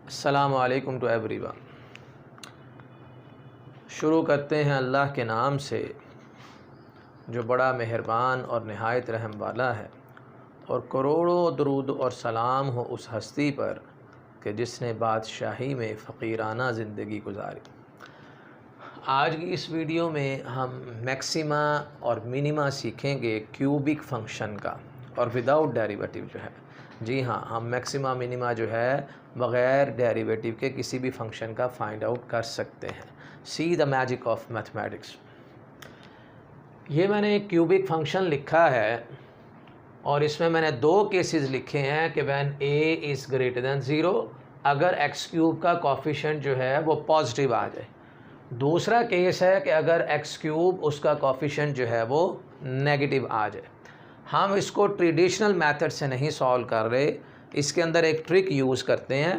अस्सलामु अलैकुम to everyone. शुरू करते हैं अल्लाह के नाम से जो बड़ा मेहरबान और नहायत रहम वाला है, और करोड़ों दरूद और सलाम हो उस हस्ती पर कि जिसने बादशाही में फ़कीराना ज़िंदगी गुजारी। आज की इस वीडियो में हम मैक्सिमा और मिनिमा सीखेंगे क्यूबिक फ़ंक्शन का, और विदाउट डेरिवेटिव जो है। जी हाँ, हम मैक्सिमा मिनिमा जो है बग़ैर डेरिवेटिव के किसी भी फंक्शन का फाइंड आउट कर सकते हैं। See the magic of mathematics. ये मैंने एक क्यूबिक फंक्शन लिखा है और इसमें मैंने दो केसेस लिखे हैं कि when a is greater than zero, अगर एक्स क्यूब का कोफिशिएंट जो है वो पॉजिटिव आ जाए। दूसरा केस है कि अगर एक्स क्यूब उसका कोफिशिएंट जो है वो नेगेटिव आ जाए। हम इसको ट्रेडिशनल मेथड से नहीं सॉल्व कर रहे, इसके अंदर एक ट्रिक यूज़ करते हैं।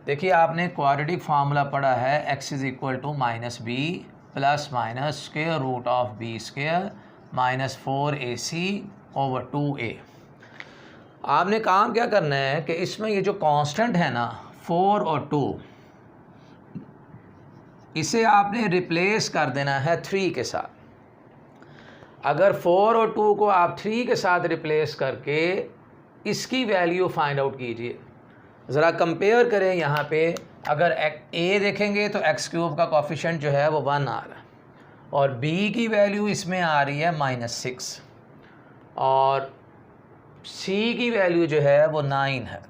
देखिए, आपने क्वाड्रेटिक फार्मूला पढ़ा है x is equal to minus B plus minus square root of B square minus 4ac over 2a। आपने काम क्या करना है कि इसमें ये जो कांस्टेंट है ना 4 और 2, इसे आपने रिप्लेस कर देना है 3 के साथ। अगर 4 और 2 को आप 3 के साथ रिप्लेस करके इसकी वैल्यू फाइंड आउट कीजिए। ज़रा कंपेयर करें। यहाँ पे अगर a देखेंगे तो एक्स क्यूब का कोफिशिएंट जो है वो 1 आ रहा है, और b की वैल्यू इसमें आ रही है -6, और c की वैल्यू जो है वो 9 है।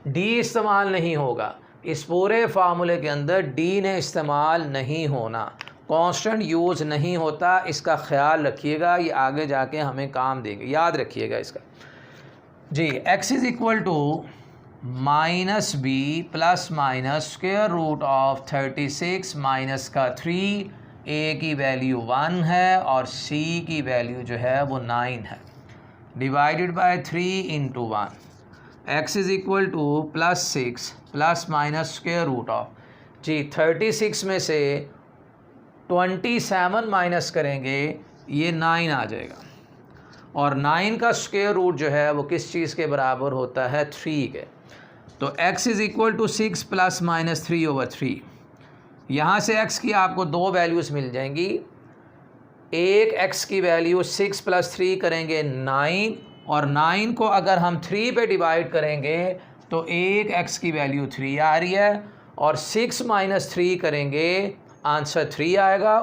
d इस्तेमाल नहीं होगा इस पूरे फार्मूले के अंदर, d ने इस्तेमाल नहीं होना, कांस्टेंट यूज़ नहीं होता। इसका ख्याल रखिएगा, ये आगे जाके हमें काम देंगे, याद रखिएगा इसका। जी, x is equal to minus B plus minus square root of 36 minus का 3, a की वैल्यू 1 है और c की वैल्यू जो है वो 9 है, divided by 3 into 1। x is equal to plus 6 plus minus square root of, जी 36 में से 27 माइनस करेंगे, ये 9 आ जाएगा, और 9 का स्क्वायर रूट जो है वो किस चीज़ के बराबर होता है, 3 के। तो x is equal to 6 plus minus 3 over 3। यहाँ से x की आपको दो वैल्यूज़ मिल जाएंगी। एक x की वैल्यू 6 प्लस 3 करेंगे 9, और 9 को अगर हम 3 पे डिवाइड करेंगे तो एक x की वैल्यू 3 आ रही है, और 6 माइनस 3 करेंगे, आंसर 3 आएगा।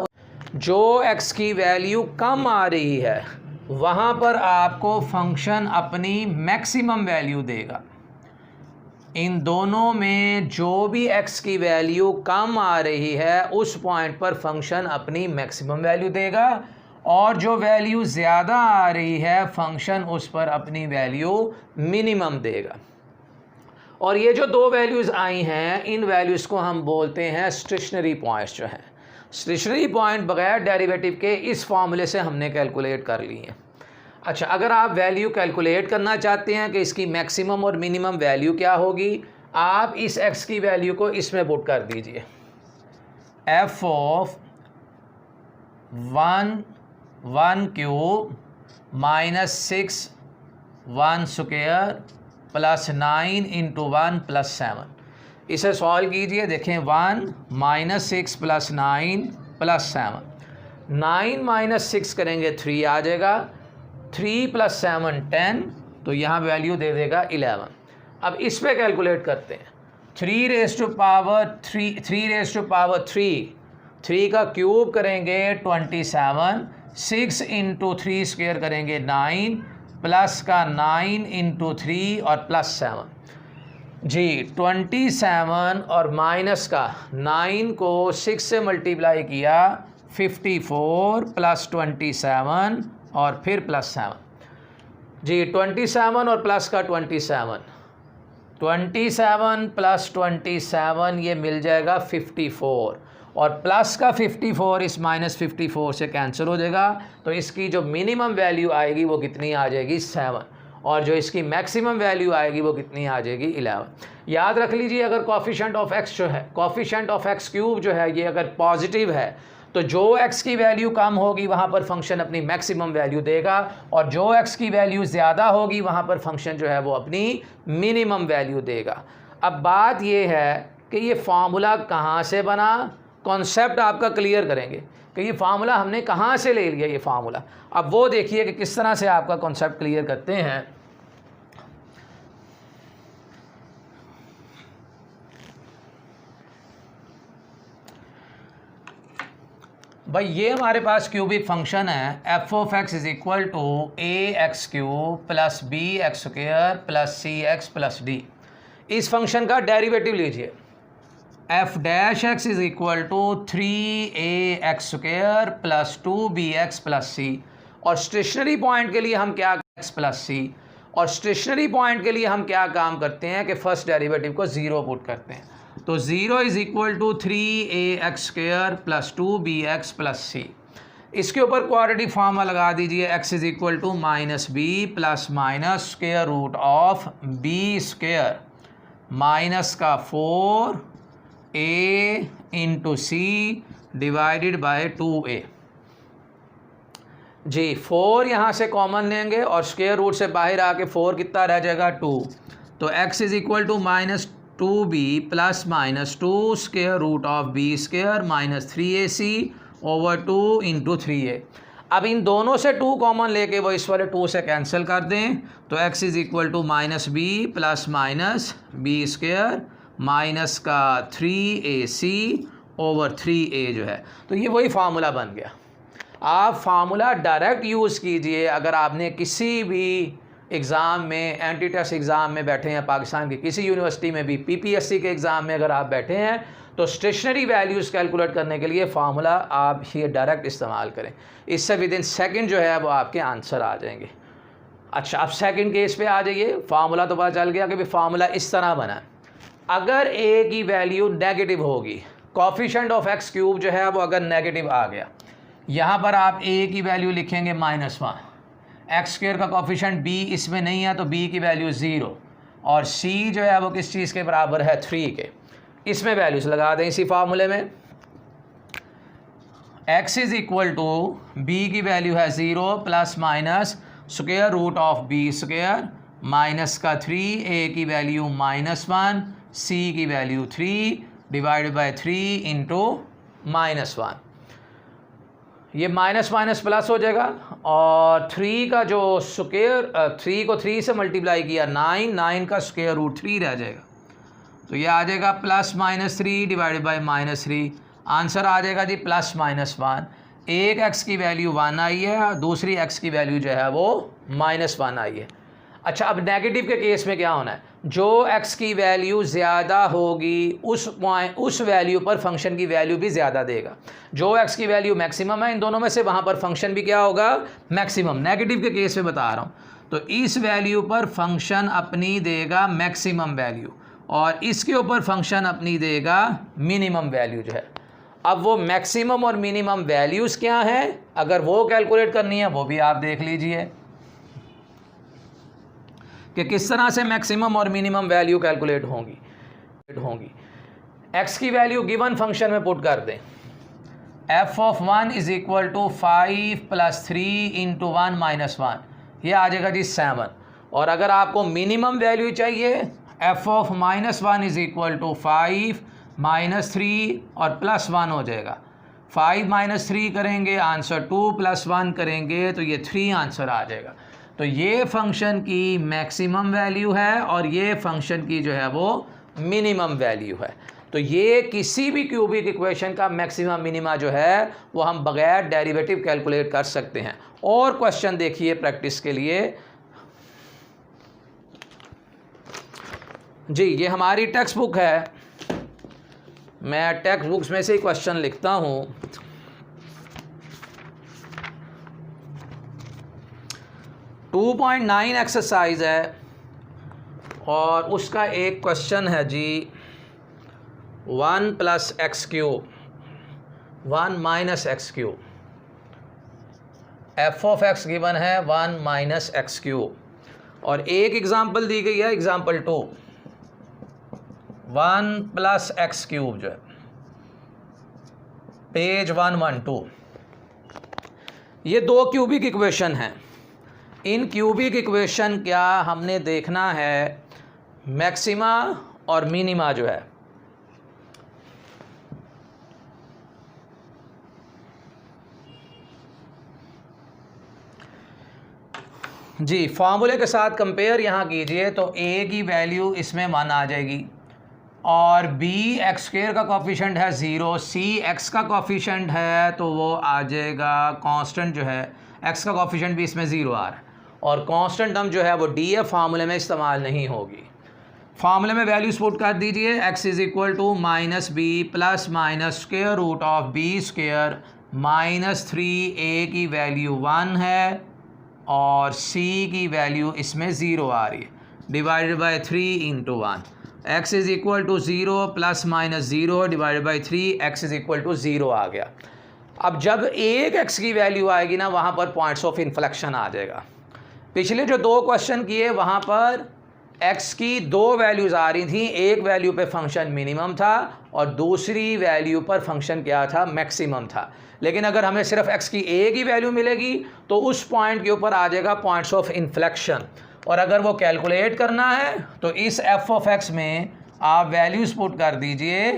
जो x की वैल्यू कम आ रही है वहाँ पर आपको फंक्शन अपनी मैक्सिमम वैल्यू देगा। इन दोनों में जो भी x की वैल्यू कम आ रही है उस पॉइंट पर फंक्शन अपनी मैक्सिमम वैल्यू देगा, और जो वैल्यू ज़्यादा आ रही है फंक्शन उस पर अपनी वैल्यू मिनिमम देगा। और ये जो दो वैल्यूज़ आई हैं, इन वैल्यूज़ को हम बोलते हैं स्टेशनरी पॉइंट्स जो हैं। स्टेशनरी पॉइंट बग़ैर डेरिवेटिव के इस फार्मूले से हमने कैलकुलेट कर ली हैं। अच्छा, अगर आप वैल्यू कैलकुलेट करना चाहते हैं कि इसकी मैक्सिमम और मिनिमम वैल्यू क्या होगी, आप इस x की वैल्यू को इसमें पुट कर दीजिए। f of 1 cube minus 6 1 square plus 9 into 1 plus 7। इसे सॉल्व कीजिए। देखें, 1 माइनस 6 प्लस 9 प्लस 7, 9 माइनस 6 करेंगे 3 आ जाएगा, 3 प्लस 7 10, तो यहाँ वैल्यू दे देगा 11। अब इस पे कैलकुलेट करते हैं। 3 रेज़ टू पावर 3 का क्यूब करेंगे 27, 6 इंटू 3 स्क्वायर करेंगे 9, प्लस का 9 इंटू 3 और प्लस 7। जी, 27 और माइनस का 9 को 6 से मल्टीप्लाई किया, 54 प्लस 27 और फिर प्लस 7। जी, 27 और प्लस का 27 प्लस 27 ये मिल जाएगा 54, और प्लस का 54 इस माइनस 54 से कैंसिल हो जाएगा। तो इसकी जो मिनिमम वैल्यू आएगी वो कितनी आ जाएगी, 7, और जो इसकी मैक्सिमम वैल्यू आएगी वो कितनी आ जाएगी, 11। याद रख लीजिए, अगर कोफिशिएंट ऑफ x जो है, कोफिशिएंट ऑफ x क्यूब जो है, ये अगर पॉजिटिव है तो जो x की वैल्यू कम होगी वहाँ पर फंक्शन अपनी मैक्सिमम वैल्यू देगा, और जो x की वैल्यू ज़्यादा होगी वहाँ पर फंक्शन जो है वो अपनी मिनिमम वैल्यू देगा। अब बात ये है कि ये फार्मूला कहाँ से बना, कॉन्सेप्ट आपका क्लियर करेंगे कि ये फार्मूला हमने कहाँ से ले लिया ये फार्मूला। अब वो देखिए कि किस तरह से आपका कॉन्सेप्ट क्लियर करते हैं। भाई ये हमारे पास क्यूबिक फंक्शन है F of X is equal to A X cube plus B X square plus C X plus D. इस फंक्शन का डेरिवेटिव लीजिए, F dash X is equal to 3ax square plus 2bx plus C, और stationary point के लिए हम क्या x plus C, और stationary point के लिए हम क्या काम करते हैं कि फर्स्ट डेरिवेटिव को ज़ीरो पुट करते हैं। तो 0 is equal to 3ax square plus 2bx plus C. इसके ऊपर क्वाड्रेटिक फार्मूला लगा दीजिए, x is equal to minus B plus minus square root of B square minus का 4a into C divided by 2a। जी 4 यहाँ से common लेंगे और स्क्वायर रूट से बाहर आके 4 कितना रह जाएगा 2। तो x is equal to minus 2b plus minus 2 square root of B square minus 3ac over 2 into 3a। अब इन दोनों से 2 कॉमन लेके वो इस वाले 2 से कैंसिल कर दें, तो x is equal to minus B plus minus b square minus का 3ac ओवर 3a जो है। तो ये वही फार्मूला बन गया। आप फार्मूला डायरेक्ट यूज़ कीजिए। अगर आपने किसी भी एग्ज़ाम में, एंटी टेस्ट एग्ज़ाम में बैठे हैं, पाकिस्तान की किसी यूनिवर्सिटी में भी पीपीएससी के एग्ज़ाम में अगर आप बैठे हैं, तो स्टेशनरी वैल्यूज़ कैलकुलेट करने के लिए फार्मूला आप ये डायरेक्ट इस्तेमाल करें। इससे विद इन सेकेंड जो है वो आपके आंसर आ जाएंगे। अच्छा, अब सेकंड केस पे आ जाइए। फार्मूला तो पता चल गया कि भाई फार्मूला इस तरह बना है। अगर ए की वैल्यू नेगेटिव होगी, कोफिशिएंट ऑफ एक्स क्यूब जो है वो अगर नेगेटिव आ गया, यहाँ पर आप ए की वैल्यू लिखेंगे -1, एक्स स्क्वायर का कोफिशिएंट बी इसमें नहीं है तो बी की वैल्यू 0, और सी जो है वो किस चीज़ के बराबर है 3 के। इसमें वैल्यूज लगा दें इसी फार्मूले में। x is equal to b की वैल्यू है 0 plus minus square root of B square minus का 3, ए की वैल्यू -1, सी की वैल्यू 3 डिवाइडेड बाय 3 इंटू -1। ये माइनस माइनस प्लस हो जाएगा, और 3 का जो स्क्वायर 3 को 3 से मल्टीप्लाई किया 9 का स्क्वायर रूट 3 रह जाएगा। तो ये आ जाएगा प्लस -3 डिवाइडेड बाय -3। आंसर आ जाएगा जी +-1। एक x की वैल्यू 1 आई है और दूसरी x की वैल्यू जो है वो -1 आई है। अच्छा, अब नेगेटिव के केस में क्या होना है? जो x की वैल्यू ज़्यादा होगी उस वैल्यू पर फंक्शन की वैल्यू भी ज़्यादा देगा। जो x की वैल्यू मैक्सिमम है इन दोनों में से, वहाँ पर फंक्शन भी क्या होगा? मैक्सिमम। नेगेटिव के केस में बता रहा हूँ। तो इस वैल्यू पर फंक्शन अपनी देगा मैक्सिमम वैल्यू, और इसके ऊपर फंक्शन अपनी देगा मिनिमम वैल्यू जो है। अब वो मैक्सिमम और मिनिमम वैल्यूज़ क्या हैं, अगर वो कैलकुलेट करनी है वो भी आप देख लीजिए कि किस तरह से मैक्सिमम और मिनिमम वैल्यू कैलकुलेट होंगी। x की वैल्यू गिवन फंक्शन में पुट कर दें। f of 1 is equal to 5 + 3 into 1 - 1, ये आ जाएगा जी 7। और अगर आपको मिनिमम वैल्यू चाहिए, f of -1 is equal to 5 -3 और +1 हो जाएगा। 5 - 3 करेंगे, आंसर 2 + 1 करेंगे तो ये 3 आंसर आ जाएगा। तो ये फंक्शन की मैक्सिमम वैल्यू है और ये फंक्शन की जो है वो मिनिमम वैल्यू है। तो ये किसी भी क्यूबिक इक्वेशन का मैक्सिमम मिनिमा जो है वो हम बगैर डेरिवेटिव कैलकुलेट कर सकते हैं। और क्वेश्चन देखिए प्रैक्टिस के लिए जी, ये हमारी टेक्स्ट बुक है। मैं टेक्स्ट बुक्स में से ही क्वेश्चन लिखता हूँ। 2.9 एक्सरसाइज है और उसका एक क्वेश्चन है जी 1 + x³ 1 - x³। f of x given है 1 - x³, और एक एग्जांपल दी गई है एग्जांपल 2 1 + x³ जो है पेज 112। ये दो क्यूबिक इक्वेशन हैं। इन क्यूबिक इक्वेशन क्या हमने देखना है मैक्सिमा और मिनिमा जो है जी फार्मूले के साथ कंपेयर यहाँ कीजिए तो a की वैल्यू इसमें 1 आ जाएगी और b एक्स स्क्वायर का कोफिशिएंट है 0, c x का कोफिशिएंट है तो वो आ जाएगा कांस्टेंट जो है x का कोफिशिएंट भी इसमें 0 आ रहा है और कांस्टेंट टर्म जो है वो df फार्मूले में इस्तेमाल नहीं होगी। फार्मूले में वैल्यूज पुट कर दीजिए x is equal to minus B plus minus square root of B square minus 3a की वैल्यू 1 है और c की वैल्यू इसमें 0 आ रही है divided by 3 into 1। x is equal to 0 plus minus 0 divided by 3 x is equal to 0 आ गया। अब जब एक x की वैल्यू आएगी ना वहाँ पर पॉइंट्स ऑफ इन्फ्लेक्शन आ जाएगा। पिछले जो 2 क्वेश्चन किए वहाँ पर x की 2 वैल्यूज़ आ रही थी, एक वैल्यू पे फंक्शन मिनिमम था और दूसरी वैल्यू पर फंक्शन क्या था, मैक्सिमम था। लेकिन अगर हमें सिर्फ x की a की वैल्यू मिलेगी तो उस पॉइंट के ऊपर आ जाएगा पॉइंट्स ऑफ इन्फ्लेक्शन और अगर वो कैलकुलेट करना है तो इस f ऑफ x में आप वैल्यूज़ पुट कर दीजिए।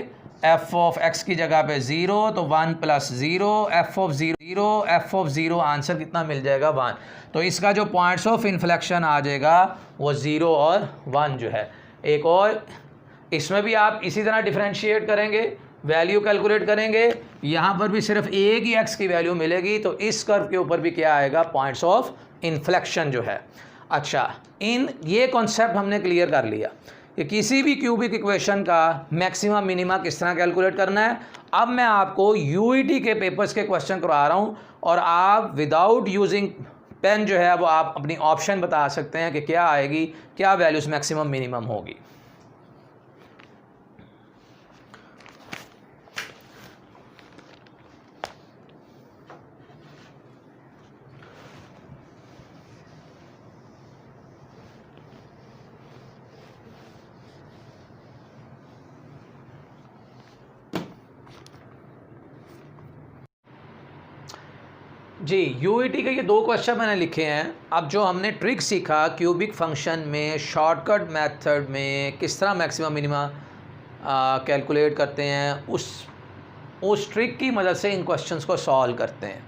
f ऑफ x की जगह पे 0 तो 1 प्लस 0 f ऑफ 0 आंसर कितना मिल जाएगा 1। तो इसका जो पॉइंट्स ऑफ इन्फ्लेक्शन आ जाएगा वो 0 और 1 जो है। एक और इसमें भी आप इसी तरह डिफरेंशिएट करेंगे, वैल्यू कैलकुलेट करेंगे, यहाँ पर भी सिर्फ एक ही x की वैल्यू मिलेगी तो इस कर्व के ऊपर भी क्या आएगा, पॉइंट्स ऑफ इन्फ्लेक्शन जो है। अच्छा, ये कॉन्सेप्ट हमने क्लियर कर लिया कि किसी भी क्यूबिक इक्वेशन का मैक्सिमम मिनिमा किस तरह कैलकुलेट करना है। अब मैं आपको यूईटी के पेपर्स के क्वेश्चन करवा रहा हूँ और आप विदाउट यूजिंग पेन जो है वो आप अपनी ऑप्शन बता सकते हैं कि क्या आएगी, क्या वैल्यूज़ मैक्सिमम मिनिमम होगी। जी यूईटी के ये 2 क्वेश्चन मैंने लिखे हैं। अब जो हमने ट्रिक सीखा क्यूबिक फंक्शन में शॉर्टकट मेथड में किस तरह मैक्सिमम मिनिमा कैलकुलेट करते हैं, उस ट्रिक की मदद से इन क्वेश्चंस को सॉल्व करते हैं।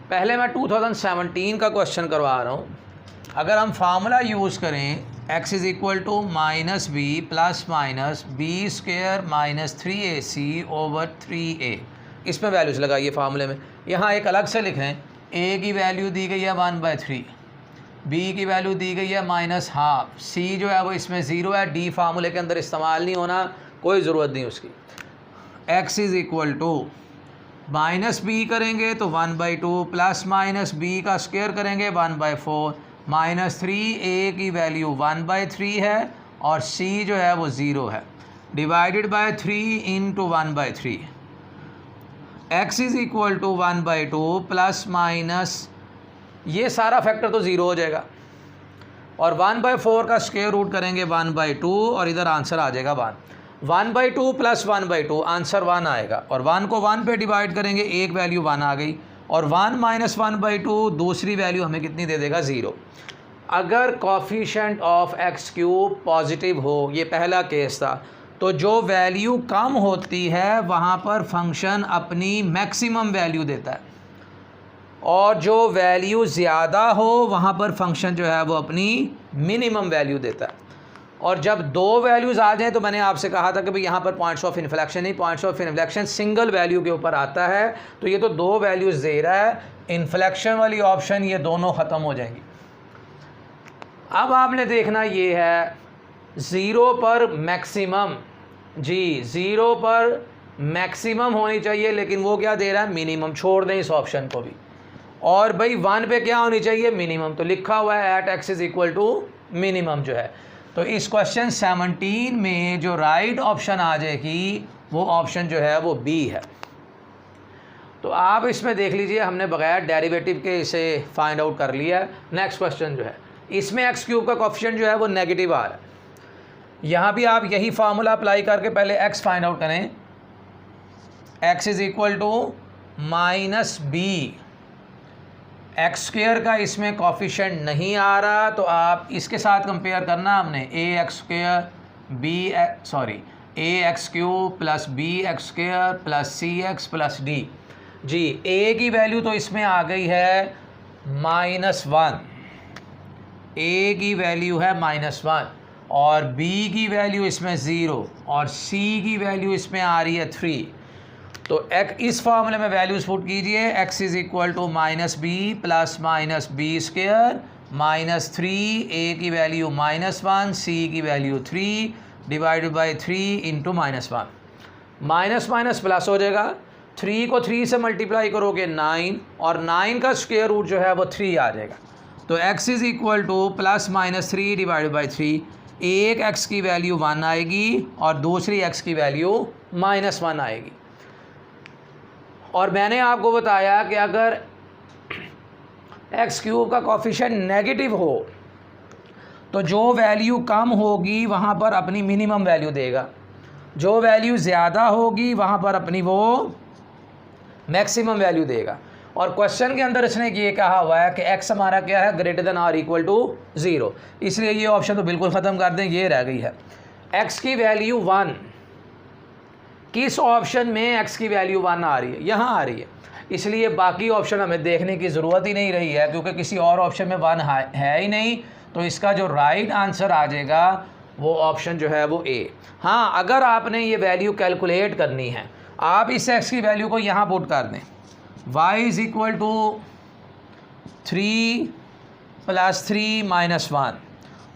पहले मैं 2017 का क्वेश्चन करवा रहा हूँ। अगर हम फार्मूला यूज़ करें x is equal to minus B plus minus b square minus 3ac over 3a, इस पर वैल्यूज़ लगाइए फार्मूले में। यहाँ एक अलग से लिखें, a की वैल्यू दी गई है 1/3, b की वैल्यू दी गई है -12, c जो है वो इसमें 0 है, d फार्मूले के अंदर इस्तेमाल नहीं होना, कोई ज़रूरत नहीं उसकी। x is equal to minus b करेंगे तो 1/2 प्लस माइनस बी का स्क्वायर करेंगे 1/4 माइनस 3a की वैल्यू 1/3 है और c जो है वो 0 है divided by 3 into 1/3। x is equal to 1/2 plus minus ये सारा फैक्टर तो 0 हो जाएगा और 1/4 का स्क्वायर रूट करेंगे 1/2 और इधर आंसर आ जाएगा 1। 1/2 प्लस 1/2 आंसर 1 आएगा और 1 को 1 पे डिवाइड करेंगे, एक वैल्यू 1 आ गई और 1 माइनस 1/2 दूसरी वैल्यू हमें कितनी दे देगा, 0। अगर coefficient of x cube positive हो, ये पहला केस था, तो जो वैल्यू कम होती है वहाँ पर फंक्शन अपनी मैक्सिमम वैल्यू देता है और जो वैल्यू ज़्यादा हो वहाँ पर फंक्शन जो है वो अपनी मिनिमम वैल्यू देता है। और जब 2 वैल्यूज़ आ जाएं तो मैंने आपसे कहा था कि भाई यहाँ पर पॉइंट्स ऑफ इन्फ्लेक्शन नहीं, points of inflection single value के ऊपर आता है। तो ये तो 2 वैल्यूज़ दे रहा है, इन्फ्लेक्शन वाली ऑप्शन ये दोनों ख़त्म हो जाएंगी। अब आपने देखना ये है 0 पर मैक्सिमम, जी 0 पर मैक्सिमम होनी चाहिए, लेकिन वो क्या दे रहा है, मिनिमम। छोड़ दें इस ऑप्शन को भी। और भाई 1 पे क्या होनी चाहिए, मिनिमम। तो लिखा हुआ है at x is equal to minimum जो है। तो इस क्वेश्चन 17 में जो राइट ऑप्शन आ जाएगी वो ऑप्शन जो है वो बी है। तो आप इसमें देख लीजिए, हमने बगैर डेरिवेटिव के इसे फाइंड आउट कर लिया है। नेक्स्ट क्वेश्चन जो है, इसमें एक्स क्यूब का कोफिशिएंट जो है वो नेगेटिव आ रहा है। यहाँ भी आप यही फार्मूला अप्लाई करके पहले x फाइंड आउट करें। x is equal to minus b, x square का इसमें कोफिशिएंट नहीं आ रहा तो आप इसके साथ कंपेयर करना हमने, ax square A X cube plus B X square plus C X plus D. जी ए की वैल्यू तो इसमें आ गई है -1, ए की वैल्यू है -1 और बी की वैल्यू इसमें 0 और सी की वैल्यू इसमें आ रही है 3। तो इस फॉर्मूले में वैल्यूज पुट कीजिए, x is equal to -b plus -b square -3, a की वैल्यू -1, c की value 3 divided by 3 into -1। Minus minus plus हो जाएगा, 3 को 3 से मल्टीप्लाई करोगे 9 और 9 का स्क्वायर रूट जो है वो 3 आ जाएगा। तो x is equal to +-3 divided by 3। एक x की वैल्यू 1 आएगी और दूसरी x की वैल्यू -1 आएगी। और मैंने आपको बताया कि अगर एक्स क्यूब का कोफिशिएंट नेगेटिव हो तो जो वैल्यू कम होगी वहाँ पर अपनी मिनिमम वैल्यू देगा, जो वैल्यू ज़्यादा होगी वहाँ पर अपनी वो मैक्सिमम वैल्यू देगा। और क्वेश्चन के अंदर इसने ये कहा हुआ है कि x हमारा क्या है, ग्रेटर देन और इक्वल टू 0, इसलिए ये ऑप्शन तो बिल्कुल ख़त्म कर दें, ये रह गई है। x की वैल्यू 1, किस ऑप्शन में x की वैल्यू 1 आ रही है, यहाँ आ रही है, इसलिए बाकी ऑप्शन हमें देखने की ज़रूरत ही नहीं रही है क्योंकि किसी और ऑप्शन में 1 है ही नहीं। तो इसका जो राइट आंसर आ जाएगा वो ऑप्शन जो है वो ए। हाँ, अगर आपने ये वैल्यू कैलकुलेट करनी है, आप इस x की वैल्यू को यहाँ पुट कर दें, y इज़ इक्वल टू 3 + 3 - 1,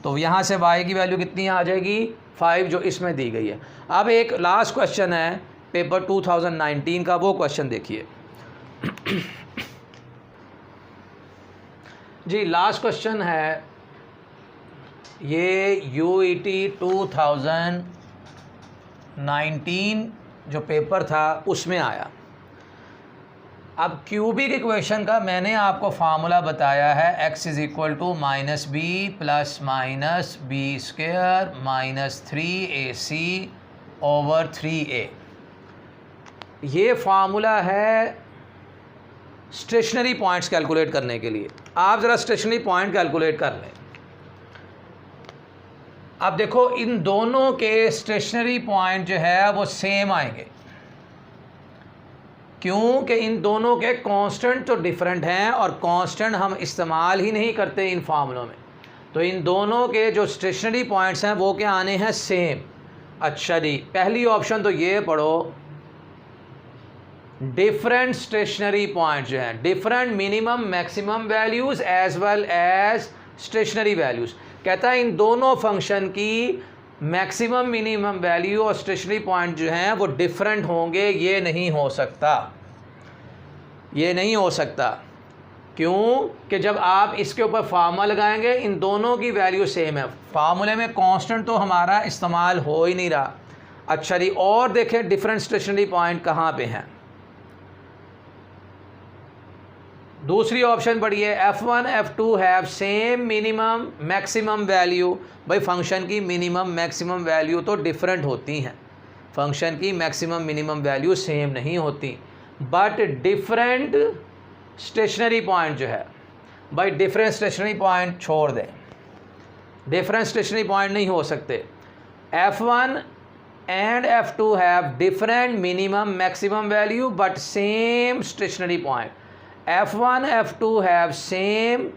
तो यहाँ से y की वैल्यू कितनी आ जाएगी, 5, जो इसमें दी गई है। अब एक लास्ट क्वेश्चन है पेपर 2019 का, वो क्वेश्चन देखिए। जी लास्ट क्वेश्चन है, ये UET 2019 जो पेपर था उसमें आया। अब क्यूबिक इक्वेशन का मैंने आपको फार्मूला बताया है, x is equal to -b plus -b square -3ac over 3a। ये फार्मूला है स्टेशनरी पॉइंट्स कैलकुलेट करने के लिए। आप ज़रा स्टेशनरी पॉइंट कैलकुलेट कर लें। अब देखो इन दोनों के स्टेशनरी पॉइंट जो है वो सेम आएंगे, क्योंकि इन दोनों के कांस्टेंट तो डिफरेंट हैं और कांस्टेंट हम इस्तेमाल ही नहीं करते इन फार्मूलों में। तो इन दोनों के जो स्टेशनरी पॉइंट्स हैं वो क्या आने हैं, सेम। अच्छा जी, पहली ऑप्शन तो ये पढ़ो, डिफरेंट स्टेशनरी पॉइंट जो हैं, different minimum maximum values as well as stationary values. कहता है इन दोनों फंक्शन की मैक्सिमम मिनिमम वैल्यू और स्टेशनरी पॉइंट जो हैं वो डिफरेंट होंगे। ये नहीं हो सकता, ये नहीं हो सकता। क्यों कि जब आप इसके ऊपर फार्मूला लगाएंगे इन दोनों की वैल्यू सेम है, फार्मूले में कांस्टेंट तो हमारा इस्तेमाल हो ही नहीं रहा। अच्छा जी, और देखें डिफरेंट स्टेशनरी पॉइंट कहाँ पे हैं। दूसरी ऑप्शन पढ़िए, f1 f2 have same minimum maximum value. भाई फंक्शन की मिनिमम मैक्सिमम वैल्यू तो डिफरेंट होती हैं, फंक्शन की मैक्सिमम मिनिमम वैल्यू सेम नहीं होती, बट डिफरेंट स्टेशनरी पॉइंट जो है, भाई डिफरेंट स्टेशनरी पॉइंट छोड़ दें, डिफरेंट स्टेशनरी पॉइंट नहीं हो सकते। f1 and f2 have different minimum maximum value but same stationary point. f1 f2 have same.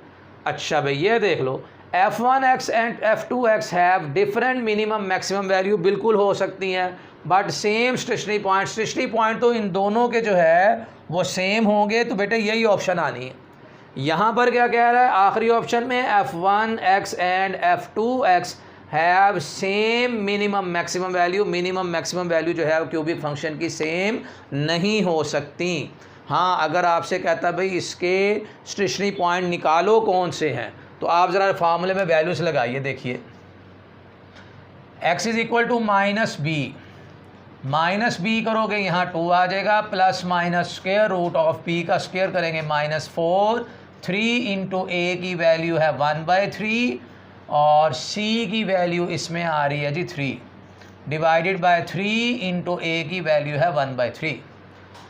अच्छा भाई ये देख लो, f1x and f2x have different minimum maximum value, बिल्कुल हो सकती हैं, but same stationary point. Stationary point तो इन दोनों के जो है वो सेम होंगे, तो बेटे यही ऑप्शन आनी है। यहाँ पर क्या कह रहा है आखिरी ऑप्शन में, f1x and f2x have same minimum maximum value. Minimum maximum value जो है क्यूबिक फंक्शन की सेम नहीं हो सकती। हाँ, अगर आपसे कहता भाई इसके स्टेशनरी पॉइंट निकालो कौन से हैं, तो आप ज़रा फार्मूले में वैल्यूज़ लगाइए। देखिए x is equal to -b करोगे यहाँ 2 आ जाएगा, plus minus square root of b का स्क्वायर करेंगे -4, 3 इंटू a की वैल्यू है 1/3 और c की वैल्यू इसमें आ रही है जी 3 डिवाइडेड बाय 3 इंटू a की वैल्यू है 1/3।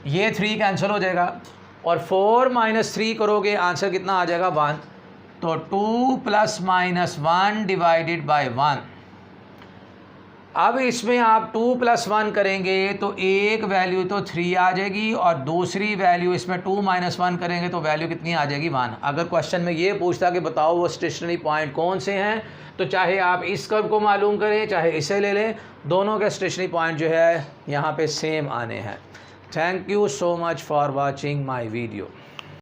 ये 3 कैंसिल हो जाएगा और 4 - 3 करोगे आंसर कितना आ जाएगा 1। तो 2 + -1 डिवाइडेड बाय 1। अब इसमें आप 2 + 1 करेंगे तो एक वैल्यू तो 3 आ जाएगी और दूसरी वैल्यू इसमें 2 - 1 करेंगे तो वैल्यू कितनी आ जाएगी 1। अगर क्वेश्चन में ये पूछता कि बताओ वो स्टेशनरी पॉइंट कौन से हैं, तो चाहे आप इस कर्व को मालूम करें चाहे इसे ले लें, दोनों के स्टेशनरी पॉइंट जो है यहाँ पे सेम आने हैं। Thank you so much for watching my video.